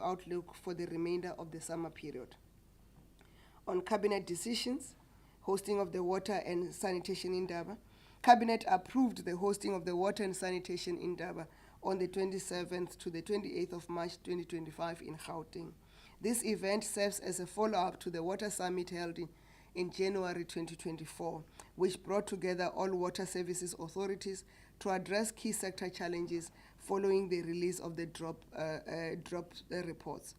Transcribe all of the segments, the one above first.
outlook for the remainder of the summer period. On cabinet decisions, hosting of the water and sanitation in Durban. Cabinet approved the hosting of the water and sanitation in Durban on the 27th to the 28th of March 2025 in Gauteng. This event serves as a follow-up to the Water Summit held in January 2024, which brought together all water services authorities to address key sector challenges following the release of the drop reports.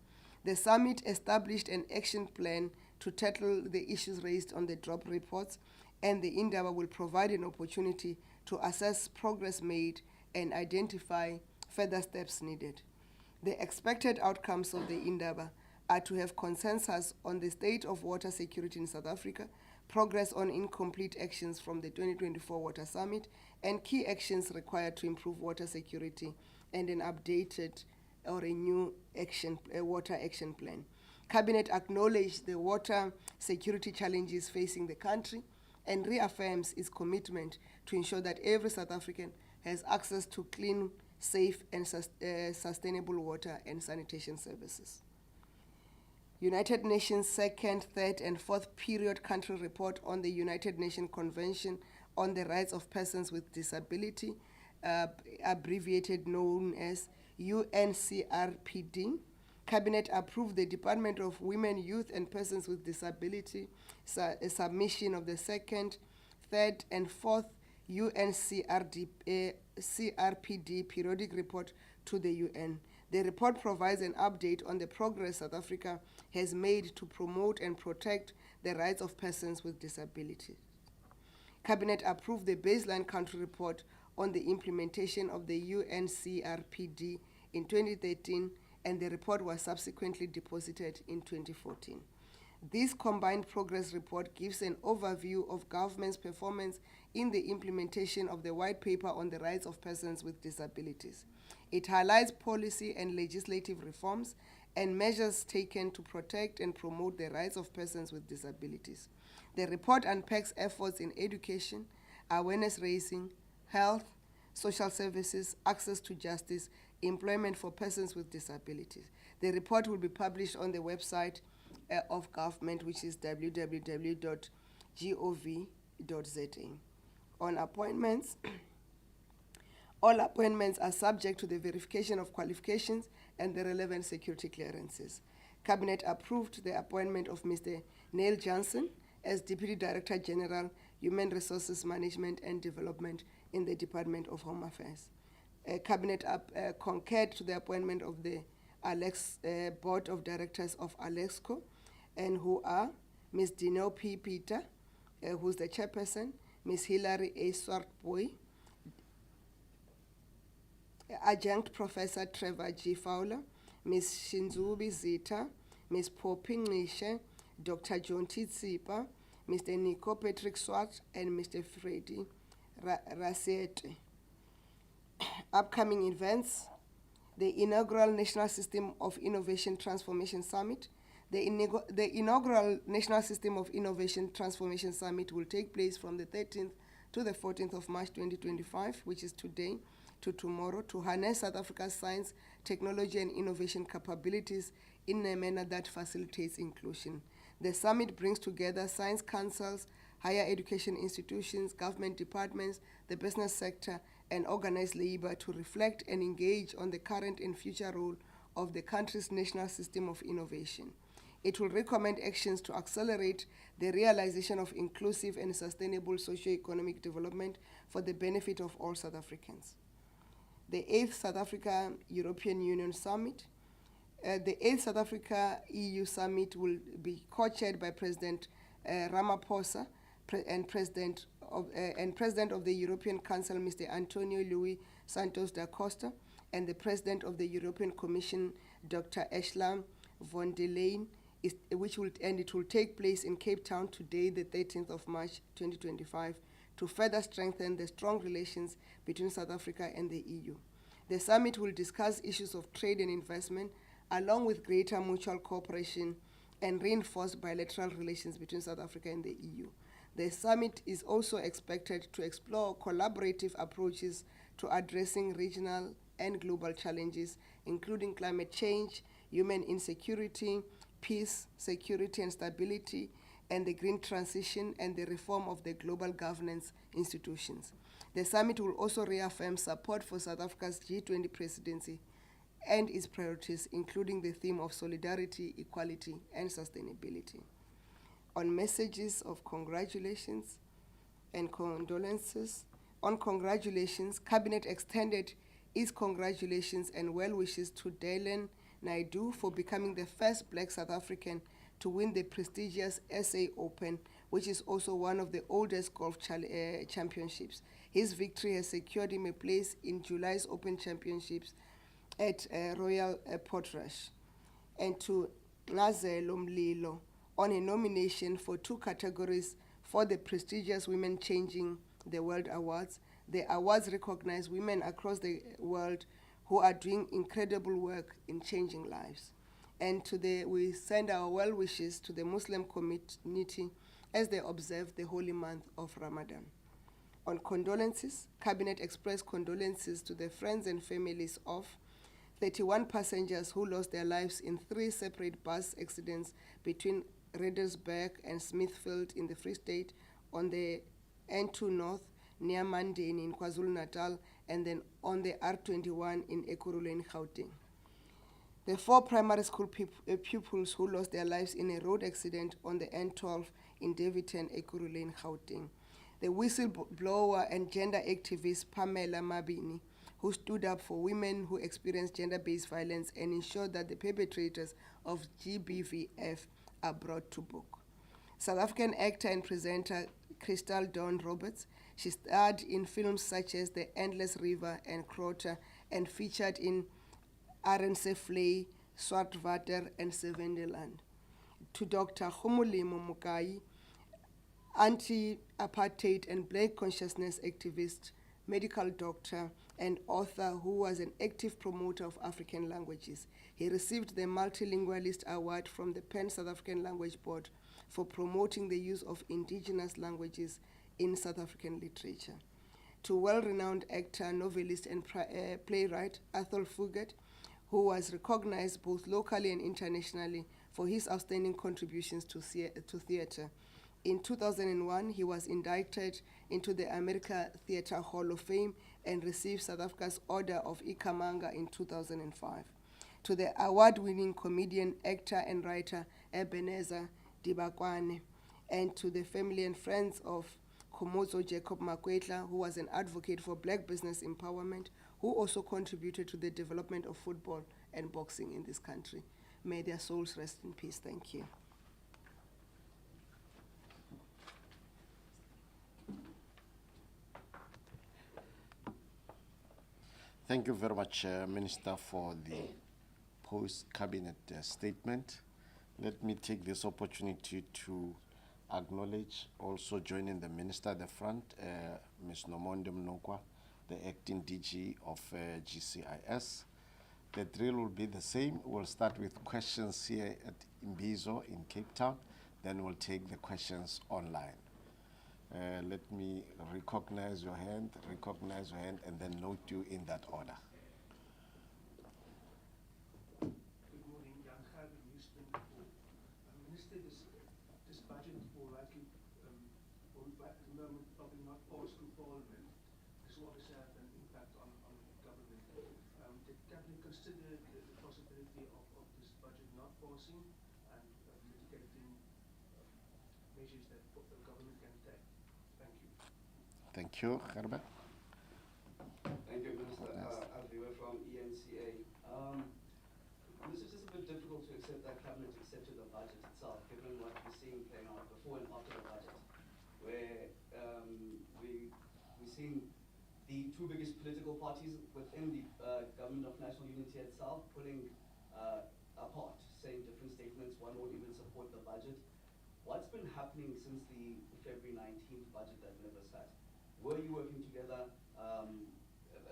The summit established an action plan to tackle the issues raised on the drop reports, and the Indaba will provide an opportunity to assess progress made and identify further steps needed. The expected outcomes of the Indaba are to have consensus on the state of water security in South Africa, progress on incomplete actions from the 2024 Water Summit, and key actions required to improve water security, and an updated or a new water action plan. Cabinet acknowledged the water security challenges facing the country and reaffirms its commitment to ensure that every South African has access to clean, safe, and sustainable water and sanitation services. United Nations second, third, and fourth period country report on the United Nations Convention on the Rights of Persons with Disability, abbreviated known as UNCRPD. Cabinet approved the Department of Women, Youth, and Persons with Disability submission of the second, third, and fourth CRPD periodic report to the UN. The report provides an update on the progress South Africa has made to promote and protect the rights of persons with disabilities. Cabinet approved the baseline country report on the implementation of the UNCRPD in 2013, and the report was subsequently deposited in 2014. This combined progress report gives an overview of government's performance in the implementation of the White Paper on the Rights of Persons with Disabilities. It highlights policy and legislative reforms and measures taken to protect and promote the rights of persons with disabilities. The report unpacks efforts in education, awareness raising, health, social services, access to justice, employment for persons with disabilities. The report will be published on the website of government, which is www.gov.za. On appointments, all appointments are subject to the verification of qualifications and the relevant security clearances. Cabinet approved the appointment of Mr. Neil Johnson as Deputy Director General, Human Resources Management and Development in the Department of Home Affairs. Cabinet concurred to the appointment of the Board of Directors of Alexco, and who are Ms. Dino P. Peter, who's the chairperson, Ms. Hilary A. Swartboy, Adjunct Professor Trevor G. Fowler, Ms. Shinzubi Zita, Ms. Poppy Ngishe, Dr. John T. Tsipa, Mr. Nico Patrick Swart, and Mr. Freddy Rasete. Upcoming events: the inaugural National System of Innovation Transformation Summit. The inaugural National System of Innovation Transformation Summit will take place from the 13th to the 14th of March 2025, which is today, to tomorrow, to harness South Africa's science, technology, and innovation capabilities in a manner that facilitates inclusion. The summit brings together science councils, higher education institutions, government departments, the business sector, and organized labor to reflect and engage on the current and future role of the country's national system of innovation. It will recommend actions to accelerate the realization of inclusive and sustainable socio-economic development for the benefit of all South Africans. The 8th South Africa European Union Summit. The 8th South Africa EU Summit will be co-chaired by President Ramaphosa and President of the European Council, Mr. Antonio Luis Santos da Costa, and the President of the European Commission, Dr. Ursula von der Leyen, it will take place in Cape Town today, the 13th of March 2025, to further strengthen the strong relations between South Africa and the EU. The summit will discuss issues of trade and investment, along with greater mutual cooperation and reinforce bilateral relations between South Africa and the EU. The summit is also expected to explore collaborative approaches to addressing regional and global challenges, including climate change, human insecurity, peace, security and stability, and the green transition and the reform of the global governance institutions. The summit will also reaffirm support for South Africa's G20 presidency and its priorities, including the theme of solidarity, equality, and sustainability. On messages of congratulations and condolences, on congratulations, Cabinet extended its congratulations and well wishes to Dylan Naidoo for becoming the first Black South African to win the prestigious SA Open, which is also one of the oldest golf championships. His victory has secured him a place in July's Open Championships at Royal Portrush. And to Ngazelo Mlilo on a nomination for 2 categories for the prestigious Women Changing the World Awards. The awards recognize women across the world who are doing incredible work in changing lives. And we send our well wishes to the Muslim community as they observe the holy month of Ramadan. On condolences, Cabinet expressed condolences to the friends and families of 31 passengers who lost their lives in 3 separate bus accidents between Ridersburg and Smithfield in the Free State, on the N2 North near Mandeni in KwaZulu-Natal, and then on the R21 in Ekurhuleni in Gauteng. The 4 primary school pupils who lost their lives in a road accident on the N12 in Davidton, Ekurhuleni in Gauteng. The whistleblower and gender activist Pamela Mabini, who stood up for women who experience gender-based violence and ensured that the perpetrators of GBVF are brought to book. South African actor and presenter Crystal Dawn Roberts. She starred in films such as The Endless River and Crota, and featured in Arendse Vlei, Swartwater, and Sevendeland. To Dr. Khumbudzo Ntshavheni, anti-apartheid and black consciousness activist, medical doctor, and author who was an active promoter of African languages. He received the Multilingualist Award from the Pan South African Language Board for promoting the use of indigenous languages in South African literature. To well-renowned actor, novelist, and playwright Athol Fugard, who was recognized both locally and internationally for his outstanding contributions to theater. In 2001, he was inducted into the America Theatre Hall of Fame and received South Africa's Order of Ikhamanga in 2005. To the award-winning comedian, actor, and writer Ebenezer Dibakwane, and to the family and friends of Khumbudzo Jacob Makwetla, who was an advocate for black business empowerment, who also contributed to the development of football and boxing in this country. May their souls rest in peace. Thank you. Thank you very much, Minister, for the post-cabinet statement. Let me take this opportunity to acknowledge, also joining the Minister at the front, Ms. Nomonde Mnokwa, the Acting DG of GCIS. The drill will be the same. We'll start with questions here at Imbizo in Cape Town, then we'll take the questions online. Let me recognize your hand, and then note you in that order. Good morning, Jan Gerben, Newsprint. Minister, this budget will likely, at the moment, probably not pass through Parliament. This will obviously have an impact on government. Did Cabinet consider the possibility of this budget not passing and mitigating measures that the government can take? Thank you. Thank you, Gerben. Thank you, Minister. We're from ENCA. This is just a bit difficult to accept that Cabinet accepted the budget itself, given what we're seeing playing out before and after the budget, where we're seeing the 2 biggest political parties within the Government of National Unity itself pulling apart, saying different statements. One won't even support the budget. What's been happening since the February 19th budget that never sat? Were you working together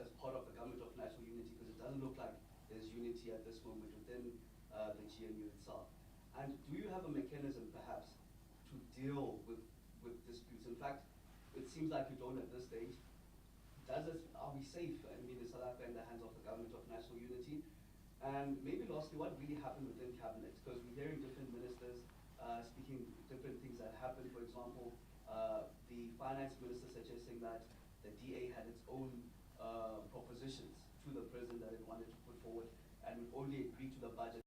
as part of the Government of National Unity? Because it doesn't look like there's unity at this moment within the GNU itself. And do you have a mechanism, perhaps, to deal with disputes? In fact, it seems like you don't at this stage. Are we safe, in South Africa, in the hands of the Government of National Unity? And maybe lastly, what really happened within cabinet? Because we're hearing different ministers speaking different things that happened. For example, the finance minister suggesting that the DA had its own propositions to the president that it wanted to put forward and would only agree to the budget.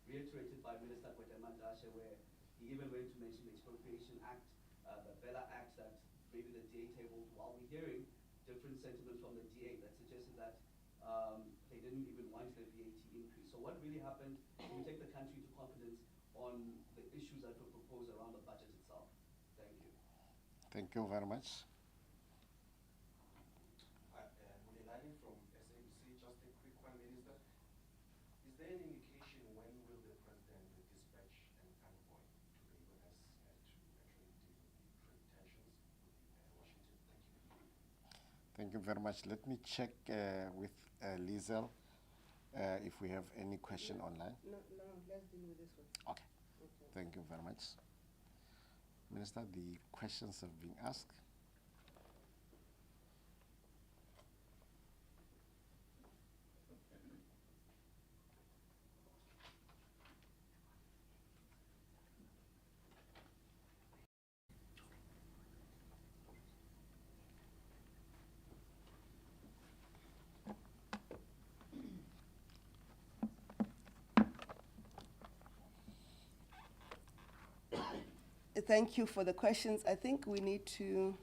Reiterated by Minister Kwetemandashe, where he even went to mention the Expropriation Act, the Bella Act that maybe the DA tabled, while we're hearing different sentiments from the DA that suggested that they didn't even want the VAT increase. So what really happened? Can we take the country to confidence on the issues that were proposed around the budget itself? Thank you. Thank you very much. Mulelani from SABC, just a quick one, Minister. Is there an indication when will the President dispatch an envoy to the US to actually deal with the trade tensions with Washington? Thank you. Thank you very much. Let me check with Liesel if we have any question online. No, let's deal with this one. Okay. Thank you very much. Minister, the questions have been asked. Thank you for the questions. I think we need to,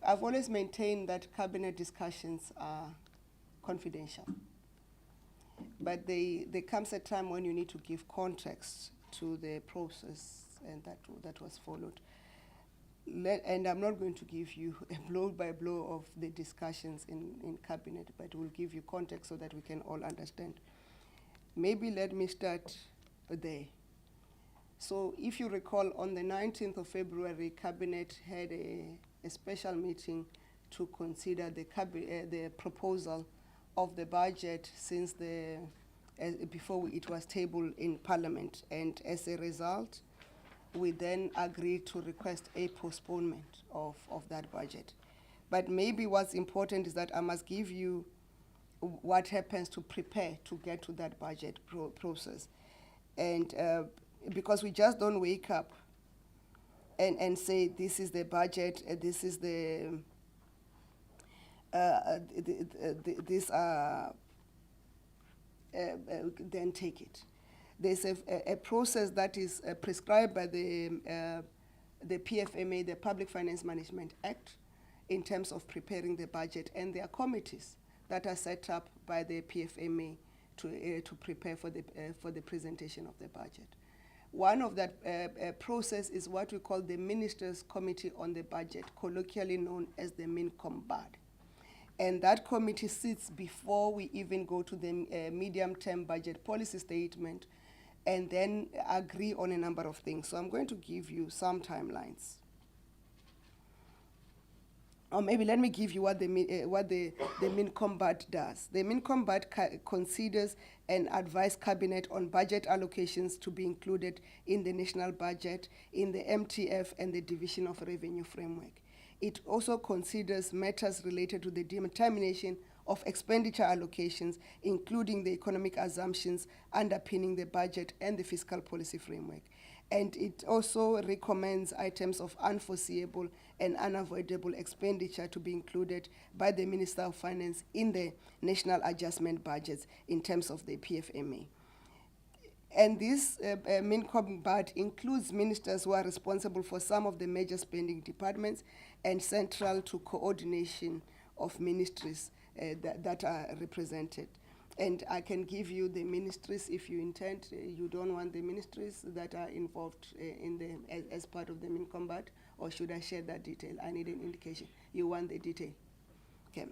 I've always maintained that cabinet discussions are confidential. But there comes a time when you need to give context to the process, and that was followed. And I'm not going to give you a blow by blow of the discussions in cabinet, but we'll give you context so that we can all understand. Maybe let me start there. So if you recall, on the 19th of February, Cabinet had a special meeting to consider the proposal of the budget since before it was tabled in Parliament. And as a result, we then agreed to request a postponement of that budget. But maybe what's important is that I must give you what happens to prepare to get to that budget process. And because we just don't wake up and say, this is the budget, this is the, then take it. There's a process that is prescribed by the PFMA, the Public Finance Management Act, in terms of preparing the budget, and there are committees that are set up by the PFMA to prepare for the presentation of the budget. One of that process is what we call the Ministers' Committee on the Budget, colloquially known as the MINCOM-BUD. And that committee sits before we even go to the medium-term budget policy statement and then agree on a number of things. So I'm going to give you some timelines. Or maybe let me give you what the MINCOM-BUD does. The MINCOM-BUD considers and advises Cabinet on budget allocations to be included in the national budget, in the MTF, and the Division of Revenue Framework. It also considers matters related to the determination of expenditure allocations, including the economic assumptions underpinning the budget and the fiscal policy framework. And it also recommends items of unforeseeable and unavoidable expenditure to be included by the Minister of Finance in the national adjustment budgets in terms of the PFMA. And this MINCOM-BUD includes ministers who are responsible for some of the major spending departments and central to coordination of ministries that are represented. And I can give you the ministries if you intend. You don't want the ministries that are involved as part of the MINCOM-BUD, or should I share that detail? I need an indication. You want the detail? Okay.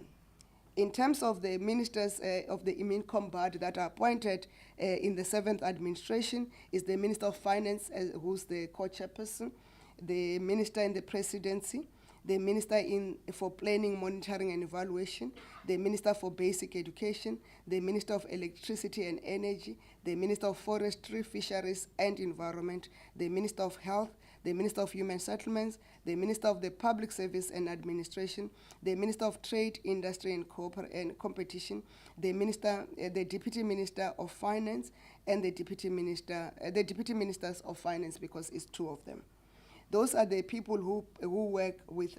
In terms of the ministers of the MINCOM-BUD that are appointed in the 7th administration, is the Minister of Finance, who's the co-chairperson, the Minister in the Presidency, the Minister for Planning, Monitoring and Evaluation, the Minister for Basic Education, the Minister of Electricity and Energy, the Minister of Forestry, Fisheries and Environment, the Minister of Health, the Minister of Human Settlements, the Minister of the Public Service and Administration, the Minister of Trade, Industry and Competition, the Deputy Minister of Finance, and the Deputy Ministers of Finance, because it's two of them. Those are the people who work with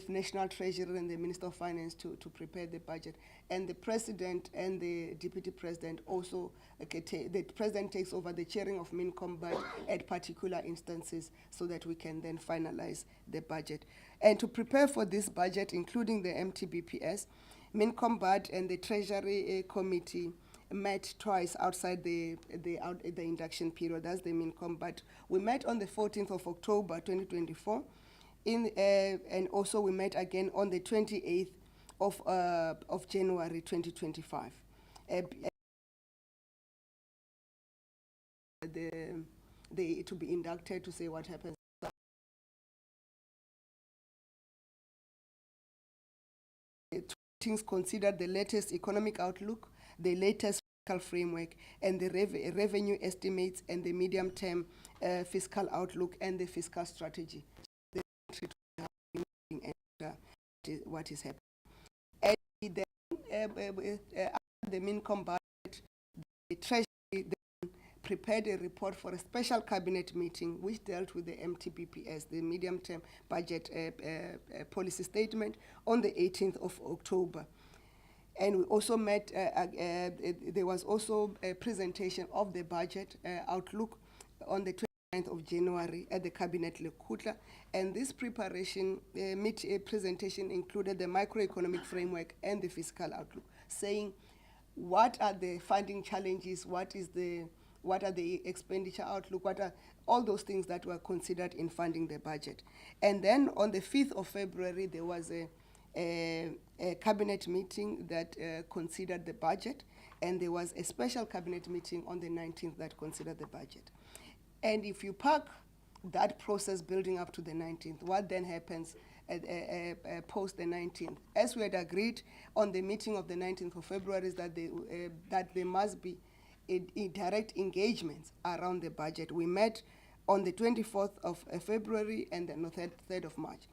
National Treasury and the Minister of Finance to prepare the budget. And the President and the Deputy President also, the President takes over the chairing of MinCombat at particular instances so that we can then finalize the budget. And to prepare for this budget, including the MTBPS, MinCombat and the Treasury Committee met twice outside the induction period. That's the MinCombat. We met on the 14th of October 2024, and also we met again on the 28th of January 2025. To be inducted, to say what happens. Meetings considered the latest economic outlook, the latest fiscal framework, and the revenue estimates, and the medium-term fiscal outlook and the fiscal strategy. What is happening. And then, after the MinCombat, the Treasury then prepared a report for a special cabinet meeting which dealt with the MTBPS, the medium-term budget policy statement, on the 18th of October. And we also met, there was also a presentation of the budget outlook on the 29th of January at the Cabinet Lekutla. And this preparation presentation included the macroeconomic framework and the fiscal outlook, saying what are the funding challenges, what are the expenditure outlook, what are all those things that were considered in funding the budget. And then on the 5th of February, there was a cabinet meeting that considered the budget, and there was a special cabinet meeting on the 19th that considered the budget. And if you park that process building up to the 19th, what then happens post the 19th? As we had agreed on the meeting of the 19th of February, is that there must be a direct engagements around the budget. We met on the 24th of February and then the 3rd of March.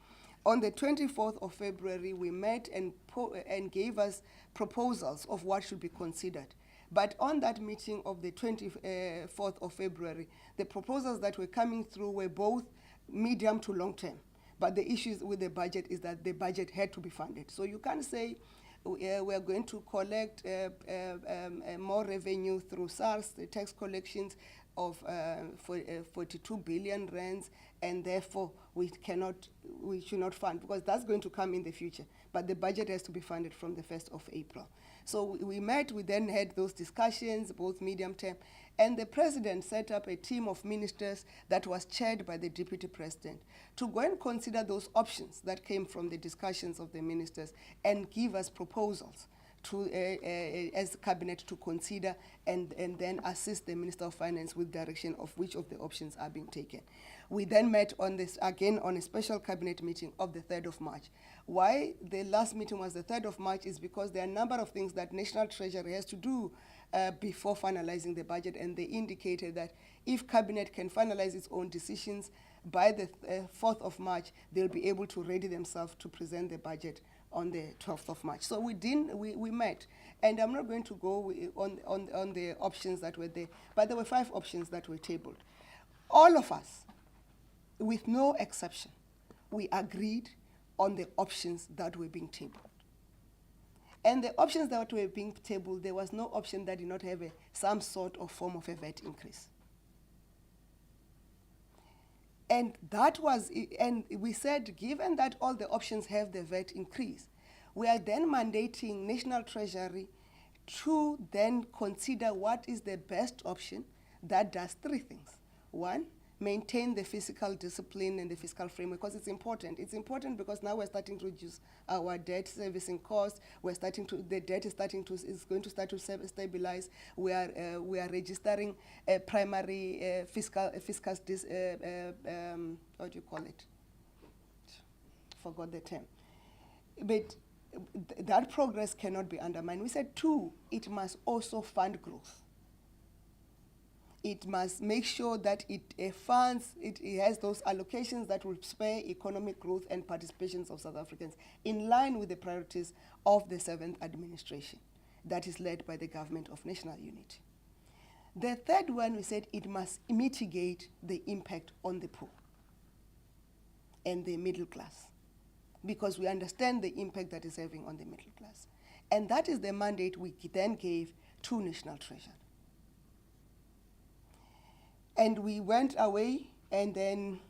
On the 24th of February, we met and gave us proposals of what should be considered. But on that meeting of the 24th of February, the proposals that were coming through were both medium to long term. But the issues with the budget is that the budget had to be funded. So you can't say we are going to collect more revenue through SARS, the tax collections of 42 billion rands, and therefore we should not fund, because that's going to come in the future. But the budget has to be funded from the 1st of April. So we met, we then had those discussions, both medium term, and the president set up a team of ministers that was chaired by the deputy president to go and consider those options that came from the discussions of the ministers and give us proposals to, as the cabinet to consider and then assist the Minister of Finance with direction of which of the options are being taken. We then met on this again on a special cabinet meeting of the 3rd of March. Why the last meeting was the 3rd of March is because there are a number of things that National Treasury has to do before finalizing the budget, and they indicated that if cabinet can finalize its own decisions by the 4th of March, they'll be able to ready themselves to present the budget on the 12th of March. So we met, and I'm not going to go on the options that were there, but there were 5 options that were tabled. All of us, with no exception, we agreed on the options that were being tabled. And the options that were being tabled, there was no option that did not have some sort of form of a VAT increase. And that was, and we said, given that all the options have the VAT increase, we are then mandating National Treasury to then consider what is the best option that does 3 things. 1, maintain the fiscal discipline and the fiscal framework, because it's important. It's important because now we're starting to reduce our debt servicing costs. The debt is going to start to stabilize. We are registering a primary fiscal what do you call it? Forgot the term. But that progress cannot be undermined. We said 2, it must also fund growth. It must make sure that it funds, it has those allocations that will spur economic growth and participations of South Africans in line with the priorities of the 7th administration that is led by the Government of National Unity. The third one, we said it must mitigate the impact on the poor and the middle class, because we understand the impact that is having on the middle class. And that is the mandate we then gave to National Treasury. And we went away, and then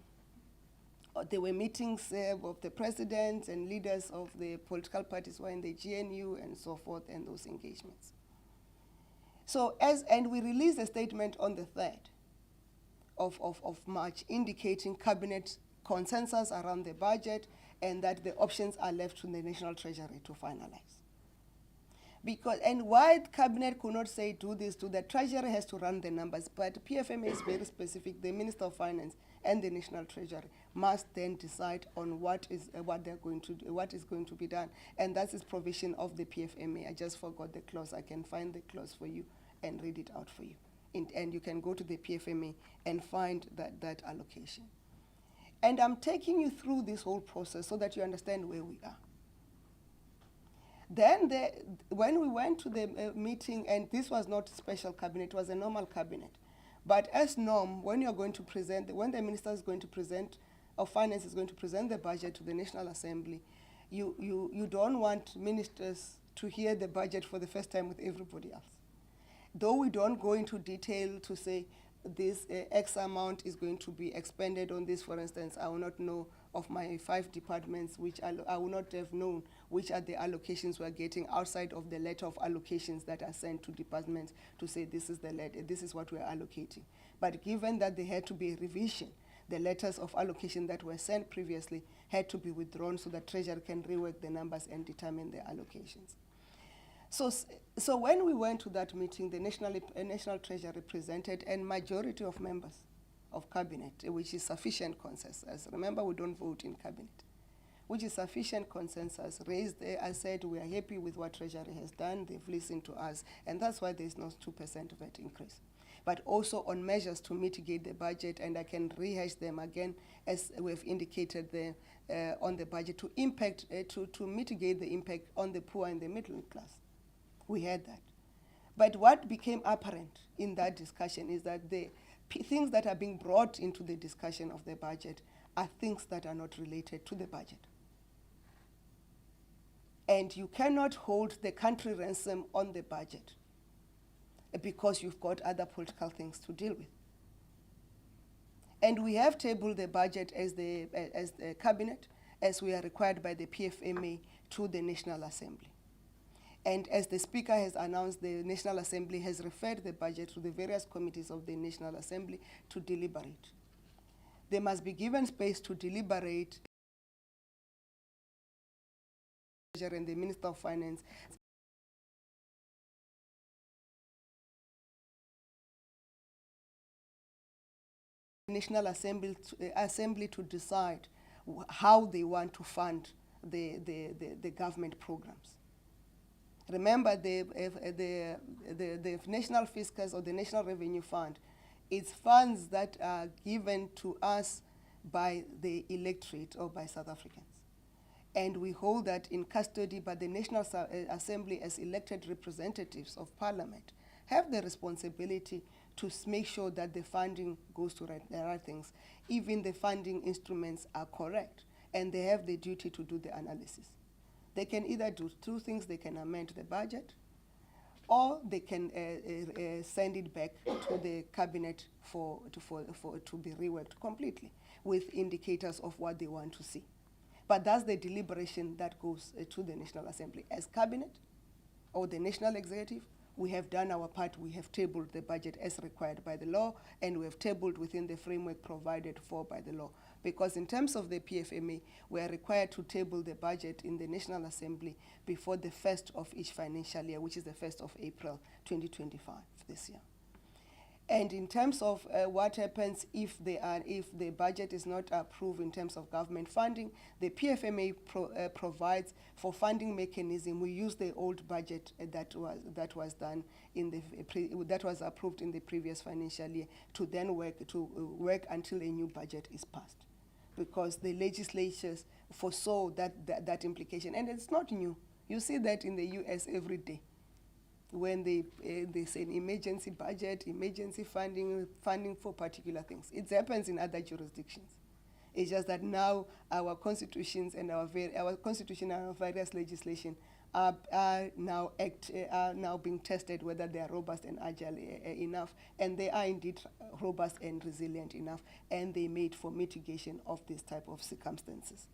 there were meetings of the president and leaders of the political parties who were in the GNU and so forth, and those engagements. So and we released a statement on the 3rd of March indicating cabinet consensus around the budget and that the options are left to the National Treasury to finalize. And why the cabinet could not say do this, the Treasury has to run the numbers, but PFMA is very specific. The Minister of Finance and the National Treasury must then decide on what they're going to do, what is going to be done, and that is provision of the PFMA. I just forgot the clause. I can find the clause for you and read it out for you. And you can go to the PFMA and find that allocation. And I'm taking you through this whole process so that you understand where we are. Then when we went to the meeting, and this was not a special cabinet, it was a normal cabinet. But as norm, when you're going to present, when the minister is going to present, or finance is going to present the budget to the National Assembly, you don't want ministers to hear the budget for the first time with everybody else. Though we don't go into detail to say this X amount is going to be expended on this, for instance, I will not know of my 5 departments, which I will not have known which are the allocations we're getting outside of the letter of allocations that are sent to departments to say this is the letter, this is what we're allocating. But given that there had to be a revision, the letters of allocation that were sent previously had to be withdrawn so that Treasury can rework the numbers and determine the allocations. So when we went to that meeting, the National Treasury presented, and majority of members of cabinet, which is sufficient consensus. Remember, we don't vote in cabinet. Which is sufficient consensus, raised, I said, we are happy with what Treasury has done, they've listened to us, and that's why there's no 2% VAT increase. But also on measures to mitigate the budget, and I can rehash them again, as we've indicated there on the budget, to mitigate the impact on the poor and the middle class. We had that. But what became apparent in that discussion is that the things that are being brought into the discussion of the budget are things that are not related to the budget. And you cannot hold the country ransom on the budget because you've got other political things to deal with. And we have tabled the budget as the cabinet, as we are required by the PFMA, to the National Assembly. And as the Speaker has announced, the National Assembly has referred the budget to the various committees of the National Assembly to deliberate. They must be given space to deliberate, and the Minister of Finance National Assembly to decide how they want to fund the government programs. Remember, the National Fiscus or the National Revenue Fund is funds that are given to us by the electorate or by South Africans. And we hold that in custody, but the National Assembly, as elected representatives of Parliament, have the responsibility to make sure that the funding goes to the right things. Even the funding instruments are correct, and they have the duty to do the analysis. They can either do 2 things: they can amend the budget, or they can send it back to the cabinet to be reworked completely with indicators of what they want to see. But that's the deliberation that goes to the National Assembly. As cabinet or the National Executive, we have done our part. We have tabled the budget as required by the law, and we have tabled within the framework provided for by the law. Because in terms of the PFMA, we are required to table the budget in the National Assembly before the 1st of each financial year, which is the 1st of April 2025 this year. And in terms of what happens if the budget is not approved in terms of government funding, the PFMA provides for funding mechanism. We use the old budget that was done in the that was approved in the previous financial year to then work until a new budget is passed, because the legislatures foresaw that implication, and it's not new. You see that in the US every day. When they say an emergency budget, emergency funding for particular things. It happens in other jurisdictions. It's just that now our constitutions and our constitution and our various legislation are now being tested whether they are robust and agile enough, and they are indeed robust and resilient enough, and they made for mitigation of this type of circumstances.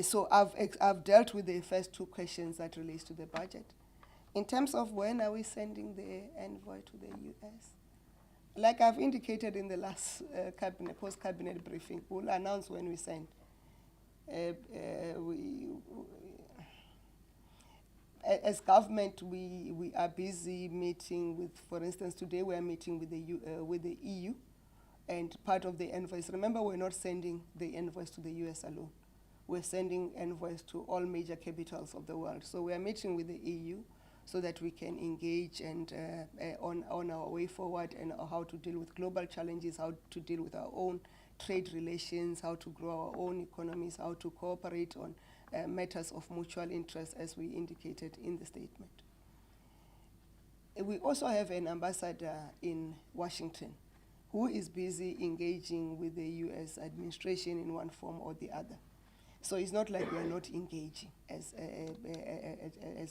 So I've dealt with the first two questions that relates to the budget. In terms of when are we sending the envoy to the US, like I've indicated in the last post-cabinet briefing, we'll announce when we send. As government, we are busy meeting with, for instance, today we are meeting with the EU, and part of the envoys. Remember, we're not sending the envoys to the US alone. We're sending envoys to all major capitals of the world. So we are meeting with the EU so that we can engage and on our way forward and how to deal with global challenges, how to deal with our own trade relations, how to grow our own economies, how to cooperate on matters of mutual interest, as we indicated in the statement. We also have an ambassador in Washington who is busy engaging with the US administration in one form or the other. So it's not like we are not engaging as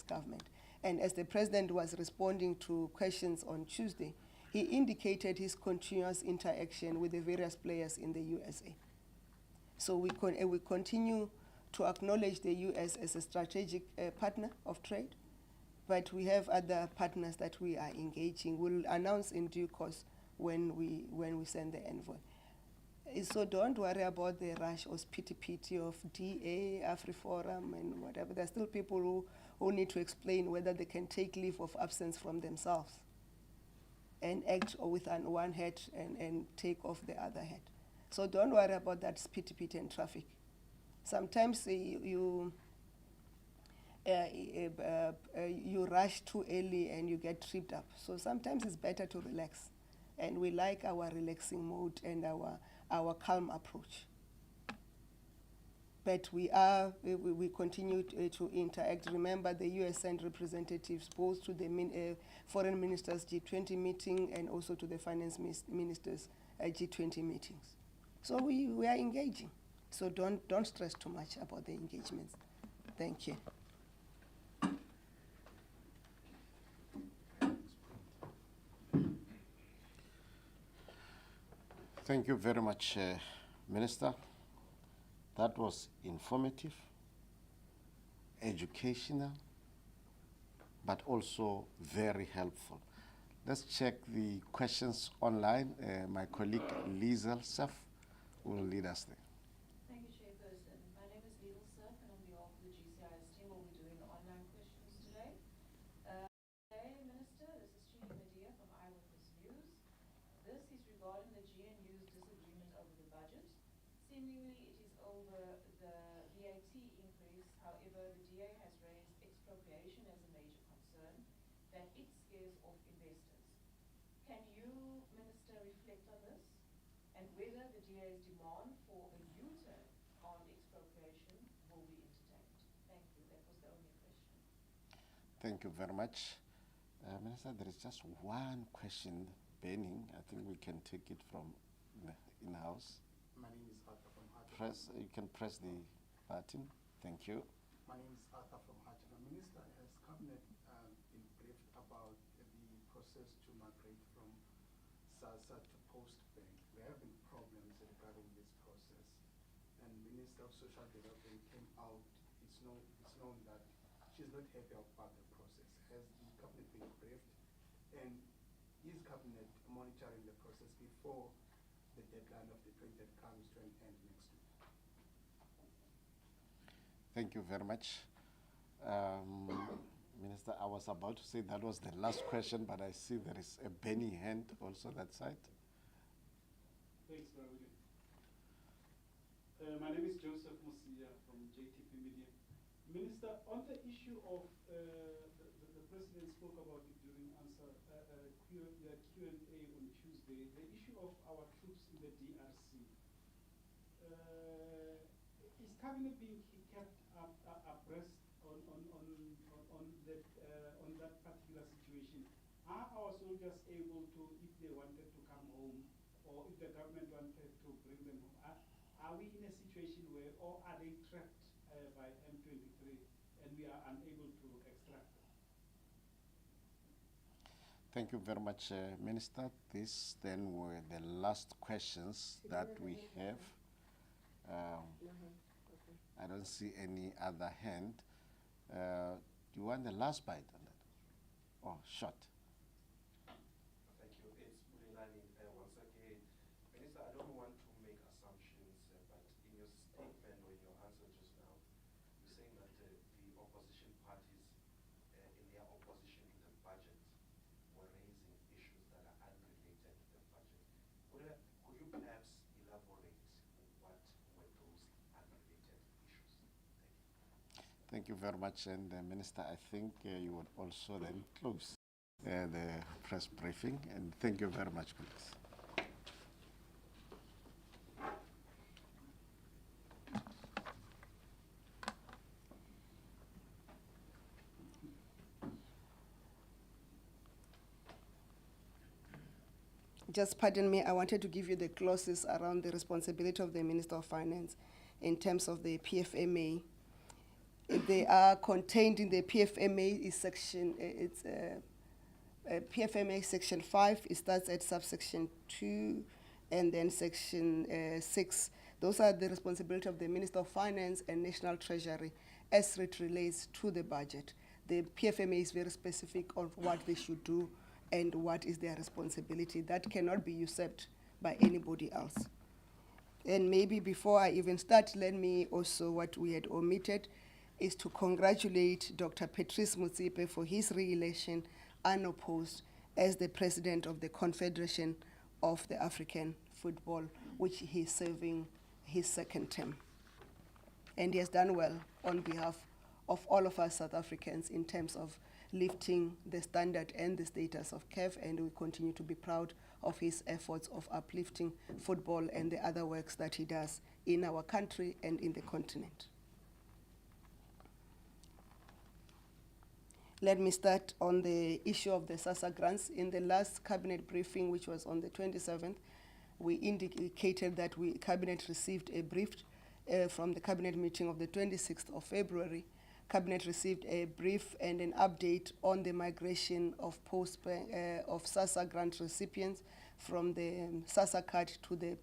government. And as the president was responding to questions on Tuesday, he indicated his continuous interaction with the various players in the USA. So we continue to acknowledge the US as a strategic partner of trade, but we have other partners that we are engaging. We'll announce in due course when we send the envoy. So don't worry about the rush or pity of DA, AfriForum, and whatever. There are still people who need to explain whether they can take leave of absence from themselves and act with one head and take off the other head. So don't worry about that pity and traffic. Sometimes you rush too early and you get tripped up. So sometimes it's better to relax. And we like our relaxing mode and our calm approach. But we continue to interact. Remember, the US sent representatives both to the foreign ministers G20 meeting and also to the finance ministers G20 meetings. So we are engaging. So don't stress too much about the engagements. Thank you. Thank you very much, Minister. That was informative, educational, but also very helpful. Let's check the questions online. My colleague Liesel Saf will lead us there. Thank you, Chairperson. My name is Liesel Saf, and on behalf of the GCIS team, we'll be doing the online questions today. Hey, Minister, this is Chini Medea from Eyewitness News. This is regarding the GNU's disagreement over the budget. Seemingly, it is over the VAT increase. However, the DA has raised expropriation as a major concern, that it scares off investors. Can you, Minister, reflect on this? And whether the DA's demand for a U-turn on expropriation will be entertained? Thank you. That was the only question. Thank you very much. Minister, there is just one question burning. I think we can take it from in-house. My name is Arthur from Hartlepool. You can press the button. Thank you. My name is Arthur from Hartlepool. Minister, has Cabinet been briefed about the process to migrate from Sassa to Post-Bank? There have been problems regarding this process. And Minister of Social Development came out. It's known that she's not happy about the process. Has the Cabinet been briefed? And is Cabinet monitoring the process before the deadline of the 20th comes to an end next week? Thank you very much. Minister, I was about to say that was the last question, but I see there is a burning hand also that side. Thanks, Baruch. My name is Joseph Musia from JTP Media. Minister, on the issue of the President spoke about it during the Q&A on Tuesday, the issue of our troops in the DRC. Is Cabinet being kept abreast on that particular situation? Are our soldiers able to, if they wanted to come home, or if the government wanted to bring them home, are we in a situation where, or are they trapped by M23 and we are unable to extract them? Thank you very much, Minister. These then were the last questions that we have. I don't see any other hand. Do you want the last bite on that? Oh, short. Thank you. It's Mulilani once again. Minister, I don't want to make assumptions, but in your statement or in your answer just now, you're saying that the opposition parties, in their opposition to the budget, were raising issues that are unrelated to the budget. Could you perhaps elaborate what were those unrelated issues? Thank you very much, and Minister, I think you would also then close the press briefing, and thank you very much, please. Just pardon me, I wanted to give you the clauses around the responsibility of the Minister of Finance in terms of the PFMA. They are contained in the PFMA section, PFMA section 5, it starts at subsection 2 and then section 6. Those are the responsibility of the Minister of Finance and National Treasury as it relates to the budget. The PFMA is very specific on what they should do and what is their responsibility. That cannot be usurped by anybody else. And maybe before I even start, let me also, what we had omitted, is to congratulate Dr. Patrice Motsepe for his re-election unopposed as the president of the Confederation of the African Football, which he is serving his second term. And he has done well on behalf of all of us South Africans in terms of lifting the standard and the status of CAF, and we continue to be proud of his efforts of uplifting football and the other works that he does in our country and in the continent. Let me start on the issue of the Sassa grants. In the last cabinet briefing, which was on the 27th, we indicated that cabinet received a brief from the cabinet meeting of the 26th of February. Cabinet received a brief and an update on the migration of of Sassa grant recipients from the Sassa card to the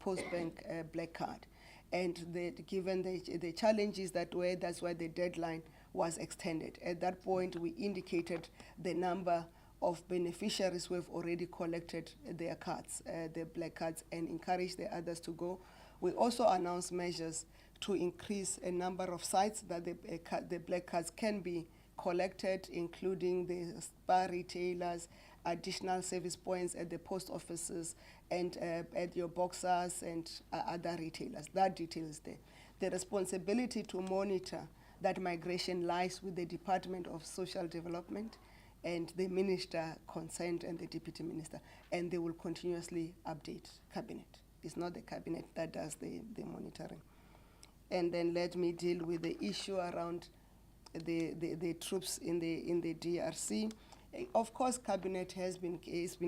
Postbank Black card. And given the challenges that were, that's why the deadline was extended. At that point, we indicated the number of beneficiaries who have already collected their cards, the black cards, and encouraged the others to go. We also announced measures to increase a number of sites that the black cards can be collected, including the Spar retailers, additional service points at the post offices, and at your boxers and other retailers. That detail is there. The responsibility to monitor that migration lies with the Department of Social Development and the minister concerned and the deputy minister, and they will continuously update cabinet. It's not the cabinet that does the monitoring. And then let me deal with the issue around the troops in the DRC. Of course, cabinet has been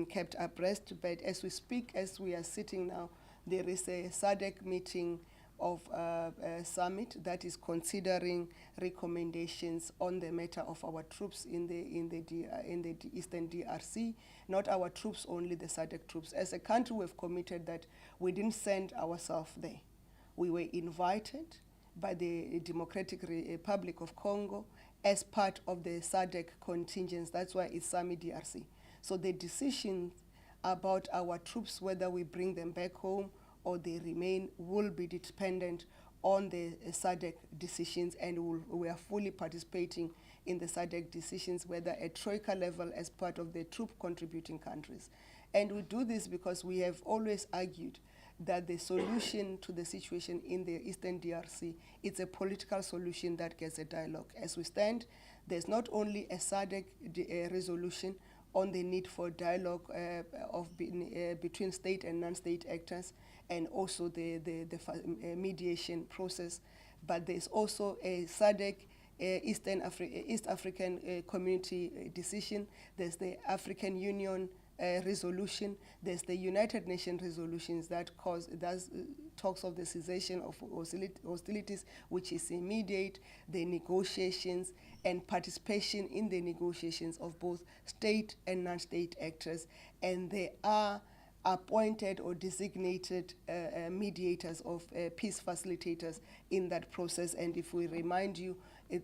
kept abreast, but as we speak, as we are sitting now, there is a SADC meeting of a summit that is considering recommendations on the matter of our troops in the Eastern DRC, not our troops only, the SADC troops. As a country, we've committed that we didn't send ourselves there. We were invited by the Democratic Republic of Congo as part of the SADC contingents. That's why it's SAMI DRC. So the decision about our troops, whether we bring them back home or they remain, will be dependent on the SADC decisions, and we are fully participating in the SADC decisions, whether at troika level as part of the troop contributing countries. And we do this because we have always argued that the solution to the situation in the Eastern DRC, it's a political solution that gets a dialogue. As we stand, there's not only a SADC resolution on the need for dialogue between state and non-state actors, and also the mediation process, but there's also a SADC East African Community decision. There's the African Union resolution. There's the United Nations resolutions that talks of the cessation of hostilities, which is immediate, the negotiations and participation in the negotiations of both state and non-state actors. And there are appointed or designated mediators of peace facilitators in that process. And if we remind you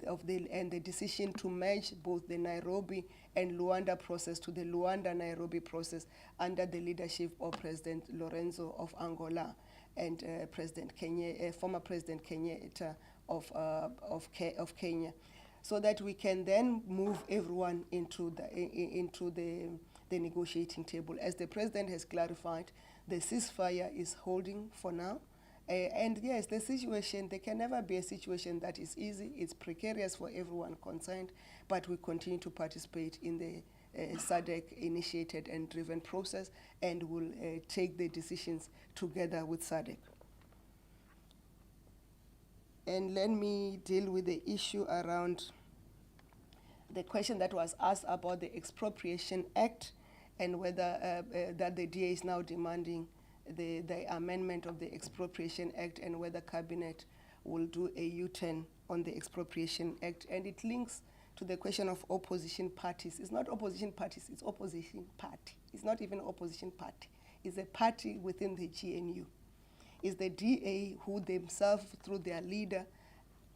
of the decision to merge both the Nairobi and Luanda process to the Luanda-Nairobi process under the leadership of President Lorenzo of Angola and former President Kenyatta of Kenya, so that we can then move everyone into the negotiating table. As the President has clarified, the ceasefire is holding for now. And yes, the situation, there can never be a situation that is easy. It's precarious for everyone concerned, but we continue to participate in the SADC initiated and driven process, and will take the decisions together with SADC. And let me deal with the issue around the question that was asked about the Expropriation Act, and whether that the DA is now demanding the amendment of the Expropriation Act, and whether Cabinet will do a U-turn on the Expropriation Act. And it links to the question of opposition parties. It's not opposition parties, it's opposition party. It's not even opposition party. It's a party within the GNU. It's the DA who themselves, through their leader,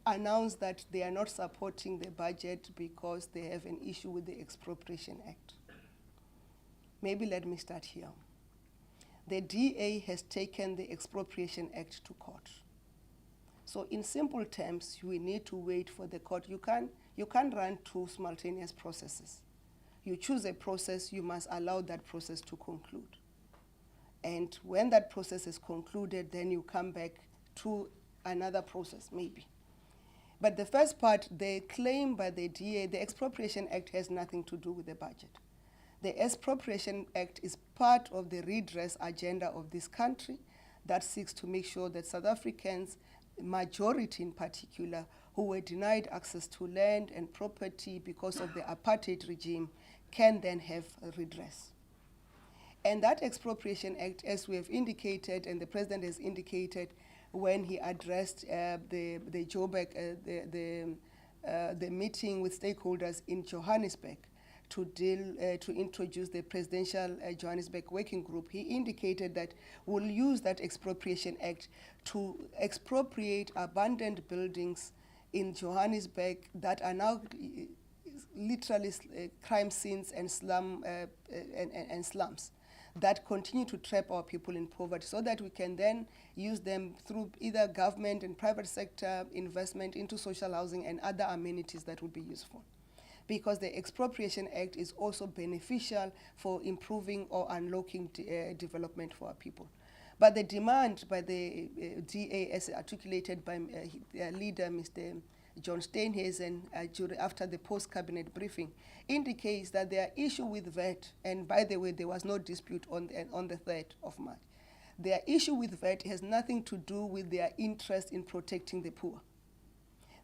announced that they are not supporting the budget because they have an issue with the Expropriation Act. Maybe let me start here. The DA has taken the Expropriation Act to court. So in simple terms, we need to wait for the court. You can't run two simultaneous processes. You choose a process, you must allow that process to conclude. And when that process is concluded, then you come back to another process, maybe. But the first part, the claim by the DA, the Expropriation Act has nothing to do with the budget. The Expropriation Act is part of the redress agenda of this country that seeks to make sure that South Africans, majority in particular, who were denied access to land and property because of the apartheid regime, can then have redress. And that Expropriation Act, as we have indicated, and the President has indicated when he addressed the Joburg, the meeting with stakeholders in Johannesburg, to introduce the Presidential Johannesburg Working Group, he indicated that we'll use that Expropriation Act to expropriate abandoned buildings in Johannesburg that are now literally crime scenes and slums that continue to trap our people in poverty, so that we can then use them through either government and private sector investment into social housing and other amenities that would be useful. Because the Expropriation Act is also beneficial for improving or unlocking development for our people. But the demand by the DA, as articulated by their leader, Mr. John Steenhuisen, after the post-cabinet briefing, indicates that their issue with VAT, and by the way, there was no dispute on the 3rd of March, their issue with VAT has nothing to do with their interest in protecting the poor.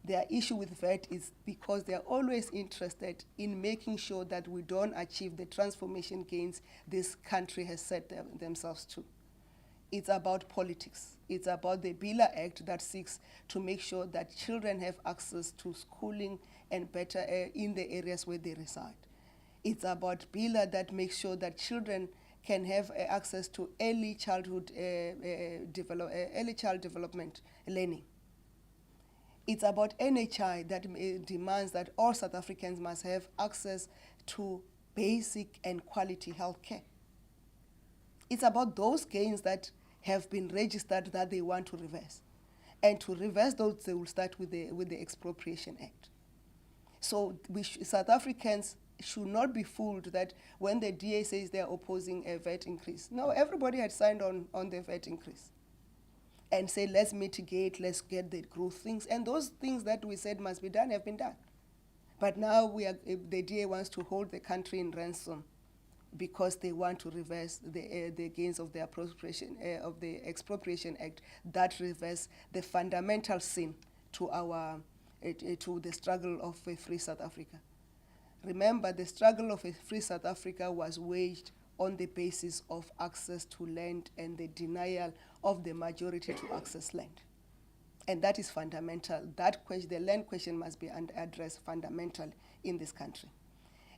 Their issue with VAT is because they're always interested in making sure that we don't achieve the transformation gains this country has set themselves to. It's about politics. It's about the BILA Act that seeks to make sure that children have access to schooling and better in the areas where they reside. It's about BILA that makes sure that children can have access to early child development learning. It's about NHI that demands that all South Africans must have access to basic and quality health care. It's about those gains that have been registered that they want to reverse. And to reverse those, they will start with the Expropriation Act. So South Africans should not be fooled that when the DA says they're opposing a VAT increase. No, everybody had signed on the VAT increase and say, let's mitigate, let's get the growth things. And those things that we said must be done have been done. But now the DA wants to hold the country in ransom because they want to reverse the gains of the Expropriation Act that reverse the fundamental sin to to the struggle of a free South Africa. Remember, the struggle of a free South Africa was waged on the basis of access to land and the denial of the majority to access land. And that is fundamental. That question, the land question, must be addressed fundamentally in this country.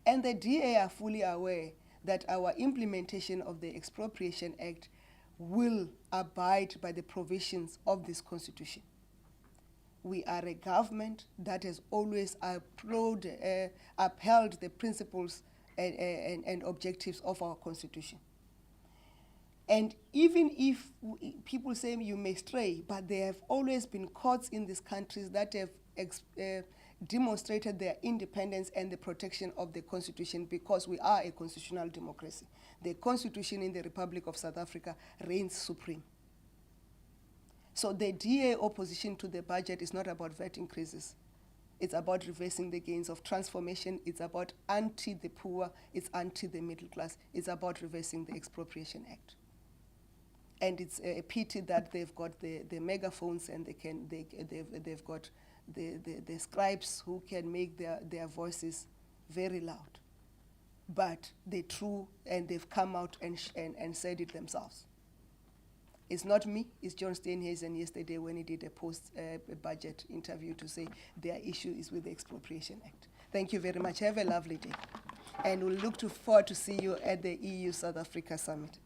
And the DA are fully aware that our implementation of the Expropriation Act will abide by the provisions of this Constitution. We are a government that has always upheld the principles and objectives of our Constitution. And even if people say you may stray, but there have always been courts in these countries that have demonstrated their independence and the protection of the Constitution, because we are a constitutional democracy. The Constitution in the Republic of South Africa reigns supreme. So the DA opposition to the budget is not about VAT increases. It's about reversing the gains of transformation. It's about anti the poor. It's anti the middle class. It's about reversing the Expropriation Act. And it's a pity that they've got the megaphones and they've got the scribes who can make their voices very loud. But they're true, and they've come out and said it themselves. It's not me, it's John Steenhuisen yesterday when he did a post-budget interview to say their issue is with the Expropriation Act. Thank you very much. Have a lovely day. And we'll look forward to see you at the EU South Africa Summit.